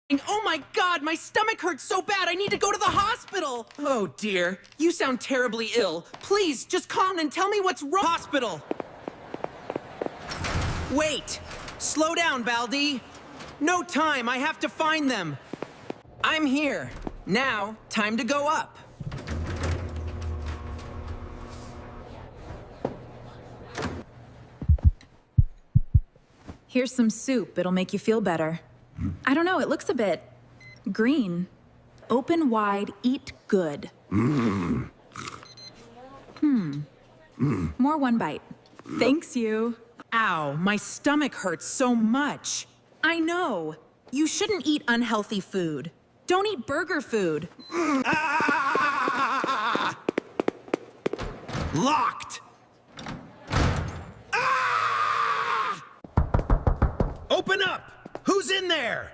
Oh my God, my stomach hurts so bad I need to go to the hospital! Oh dear, you sound terribly ill. Please, just calm and tell me what's wrong. Hospital! Wait! Slow down, Baldi! No time, I have to find them! I'm here. Now, time to go up. Here's some soup. It'll make you feel better. I don't know, it looks a bit green. Open wide, eat good. More one bite. Thanks, you. Ow, my stomach hurts so much. I know. You shouldn't eat unhealthy food. Don't eat burger food. Ah! Locked! Ah! Open up! Who's in there?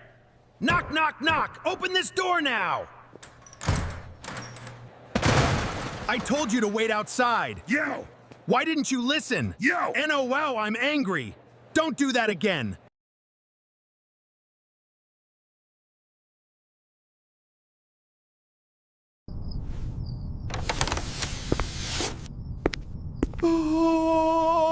Knock, knock, knock! Open this door now! I told you to wait outside. Yo! Why didn't you listen? Yo! NOL, I'm angry. Don't do that again. Oh!